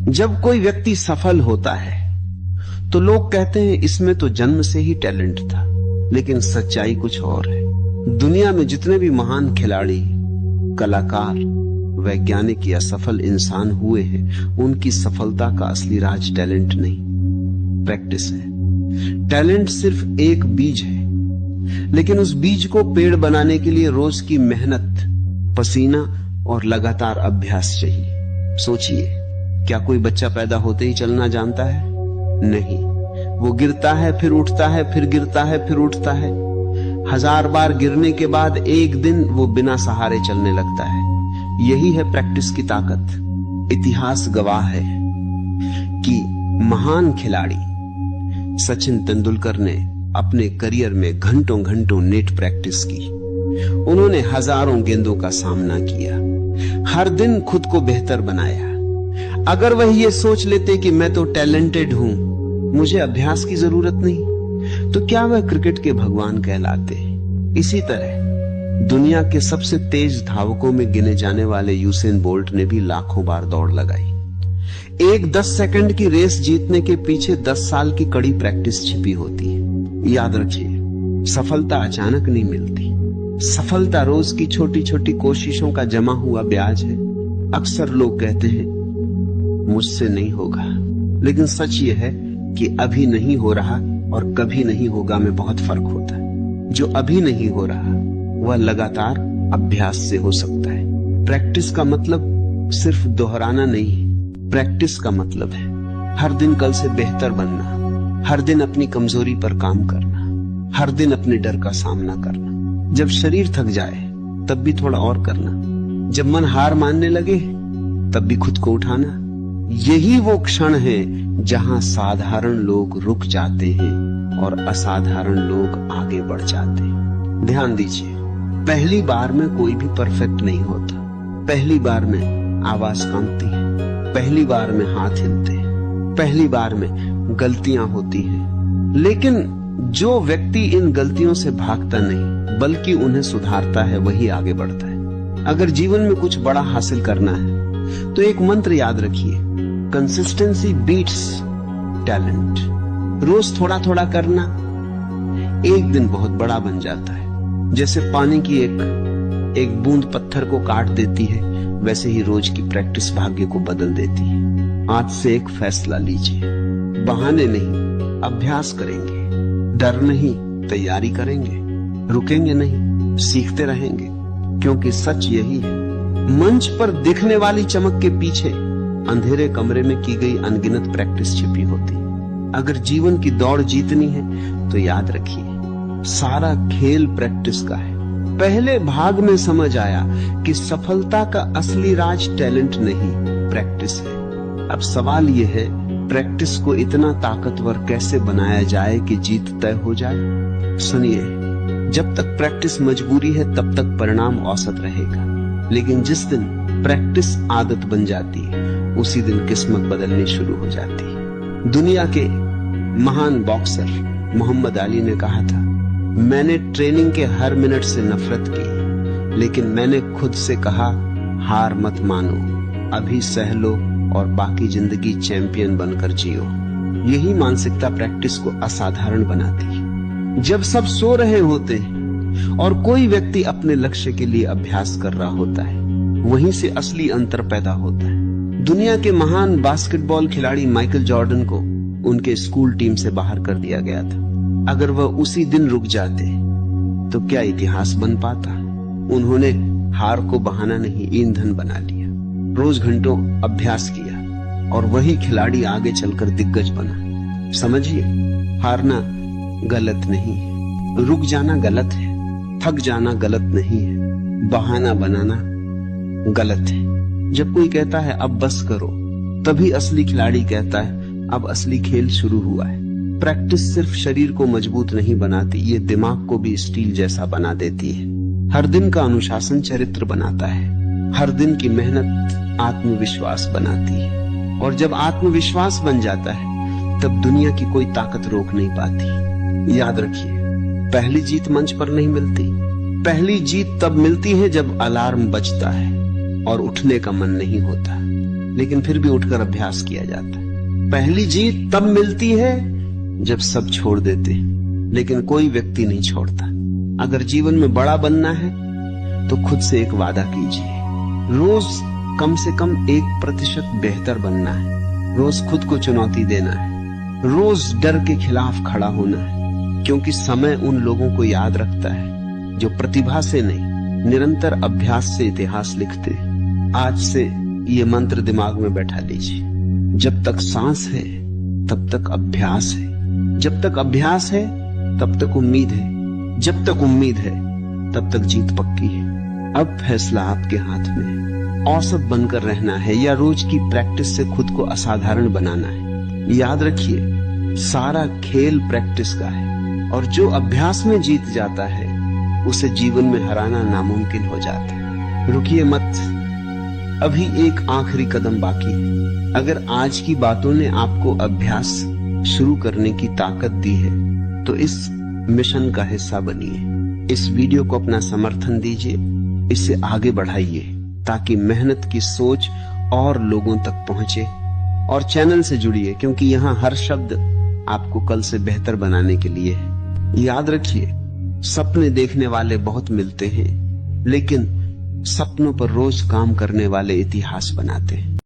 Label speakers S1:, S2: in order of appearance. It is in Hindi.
S1: जब कोई व्यक्ति सफल होता है तो लोग कहते हैं इसमें तो जन्म से ही टैलेंट था, लेकिन सच्चाई कुछ और है। दुनिया में जितने भी महान खिलाड़ी, कलाकार, वैज्ञानिक या सफल इंसान हुए हैं, उनकी सफलता का असली राज टैलेंट नहीं, प्रैक्टिस है। टैलेंट सिर्फ एक बीज है, लेकिन उस बीज को पेड़ बनाने के लिए रोज की मेहनत, पसीना और लगातार अभ्यास चाहिए। सोचिए, क्या कोई बच्चा पैदा होते ही चलना जानता है? नहीं, वो गिरता है, फिर उठता है, फिर गिरता है, फिर उठता है। 1000 बार गिरने के बाद एक दिन वो बिना सहारे चलने लगता है। यही है प्रैक्टिस की ताकत। इतिहास गवाह है कि महान खिलाड़ी सचिन तेंदुलकर ने अपने करियर में घंटों घंटों नेट प्रैक्टिस की। उन्होंने हजारों गेंदों का सामना किया, हर दिन खुद को बेहतर बनाया। अगर वह ये सोच लेते कि मैं तो टैलेंटेड हूं, मुझे अभ्यास की जरूरत नहीं, तो क्या वह क्रिकेट के भगवान कहलाते। इसी तरह दुनिया के सबसे तेज धावकों में गिने जाने वाले यूसेन बोल्ट ने भी लाखों बार दौड़ लगाई। एक 10 सेकंड की रेस जीतने के पीछे 10 साल की कड़ी प्रैक्टिस छिपी होती है। याद रखिए, सफलता अचानक नहीं मिलती। सफलता रोज की छोटी छोटी कोशिशों का जमा हुआ ब्याज है। अक्सर लोग कहते हैं मुझसे नहीं होगा, लेकिन सच यह है कि अभी नहीं हो रहा और कभी नहीं होगा में बहुत फर्क होता है। जो अभी नहीं हो रहा वह लगातार अभ्यास से हो सकता है। प्रैक्टिस का मतलब सिर्फ दोहराना नहीं है। प्रैक्टिस का मतलब है हर दिन कल से बेहतर बनना, हर दिन अपनी कमजोरी पर काम करना, हर दिन अपने डर का सामना करना। जब शरीर थक जाए तब भी थोड़ा और करना, जब मन हार मानने लगे तब भी खुद को उठाना। यही वो क्षण है जहां साधारण लोग रुक जाते हैं और असाधारण लोग आगे बढ़ जाते हैं। ध्यान दीजिए, पहली बार में कोई भी परफेक्ट नहीं होता। पहली बार में आवाज कांपती है, पहली बार में हाथ हिलते हैं, पहली बार में गलतियां होती हैं। लेकिन जो व्यक्ति इन गलतियों से भागता नहीं बल्कि उन्हें सुधारता है, वही आगे बढ़ता है। अगर जीवन में कुछ बड़ा हासिल करना है तो एक मंत्र याद रखिए, कंसिस्टेंसी बीट्स टैलेंट। रोज थोड़ा थोड़ा करना एक दिन बहुत बड़ा बन जाता है। जैसे पानी की एक बूंद पत्थर को काट देती है, वैसे ही रोज की प्रैक्टिस भाग्य को बदल देती है। आज से एक फैसला लीजिए, बहाने नहीं, अभ्यास करेंगे। डर नहीं, तैयारी करेंगे। रुकेंगे नहीं, सीखते रहेंगे, क्योंकि सच यही है, मंच पर दिखने वाली चमक के पीछे अंधेरे कमरे में की गई अनगिनत प्रैक्टिस छिपी होती। अगर जीवन की दौड़ जीतनी है तो याद रखिए, सारा खेल प्रैक्टिस का है। पहले भाग में समझ आया कि सफलता का असली राज टैलेंट नहीं, प्रैक्टिस है। अब सवाल यह है, प्रैक्टिस को इतना ताकतवर कैसे बनाया जाए कि जीत तय हो जाए। सुनिए, जब तक प्रैक्टिस मजबूरी है तब तक परिणाम औसत रहेगा, लेकिन जिस दिन प्रैक्टिस आदत बन जाती है उसी दिन किस्मत बदलनी शुरू हो जाती है। दुनिया के महान बॉक्सर मोहम्मद अली ने कहा था, मैंने ट्रेनिंग के हर मिनट से नफरत की, लेकिन मैंने खुद से कहा हार मत मानो, अभी सह लो और बाकी जिंदगी चैंपियन बनकर जियो। यही मानसिकता प्रैक्टिस को असाधारण बनाती है। जब सब सो रहे होते हैं और कोई व्यक्ति अपने लक्ष्य के लिए अभ्यास कर रहा होता है, वहीं से असली अंतर पैदा होता है। दुनिया के महान बास्केटबॉल खिलाड़ी माइकल जॉर्डन को उनके स्कूल टीम से बाहर कर दिया गया था। अगर वह उसी दिन रुक जाते तो क्या इतिहास बन पाता। उन्होंने हार को बहाना नहीं, ईंधन बना लिया। रोज घंटों अभ्यास किया और वही खिलाड़ी आगे चलकर दिग्गज बना। समझिए, हारना गलत नहीं है, रुक जाना गलत है, थक जाना गलत नहीं है, बहाना बनाना गलत है। जब कोई कहता है अब बस करो, तभी असली खिलाड़ी कहता है अब असली खेल शुरू हुआ है। प्रैक्टिस सिर्फ शरीर को मजबूत नहीं बनाती, ये दिमाग को भी स्टील जैसा बना देती है। हर दिन का अनुशासन चरित्र बनाता है, हर दिन की मेहनत आत्मविश्वास बनाती है, और जब आत्मविश्वास बन जाता है तब दुनिया की कोई ताकत रोक नहीं पाती। याद रखिए, पहली जीत मंच पर नहीं मिलती, पहली जीत तब मिलती है जब अलार्म बजता है और उठने का मन नहीं होता। लेकिन फिर भी उठकर अभ्यास किया जाता है। पहली जीत तब मिलती है जब सब छोड़ देते हैं, लेकिन कोई व्यक्ति नहीं छोड़ता। अगर जीवन में बड़ा बनना है तो खुद से एक वादा कीजिए, रोज कम से कम 1% बेहतर बनना है। रोज खुद को चुनौती देना है, रोज डर के खिलाफ खड़ा होना है, क्योंकि समय उन लोगों को याद रखता है जो प्रतिभा से नहीं, निरंतर अभ्यास से इतिहास लिखते हैं। आज से ये मंत्र दिमाग में बैठा लीजिए, जब तक सांस है तब तक अभ्यास है, जब तक अभ्यास है तब तक उम्मीद है, जब तक उम्मीद है तब तक जीत पक्की है। अब फैसला आपके हाथ में है, औसत बनकर रहना है या रोज की प्रैक्टिस से खुद को असाधारण बनाना है। याद रखिए, सारा खेल प्रैक्टिस का है, और जो अभ्यास में जीत जाता है उसे जीवन में हराना नामुमकिन हो जाता है। रुकिए मत, अभी एक आखिरी कदम बाकी है। अगर आज की बातों ने आपको अभ्यास शुरू करने की ताकत दी है तो इस मिशन का हिस्सा बनिए। इस वीडियो को अपना समर्थन दीजिए, इसे आगे बढ़ाइए ताकि मेहनत की सोच और लोगों तक पहुंचे। और चैनल से जुड़िए, क्योंकि यहाँ हर शब्द आपको कल से बेहतर बनाने के लिए है। याद रखिए, सपने देखने वाले बहुत मिलते हैं, लेकिन सपनों पर रोज काम करने वाले इतिहास बनाते हैं।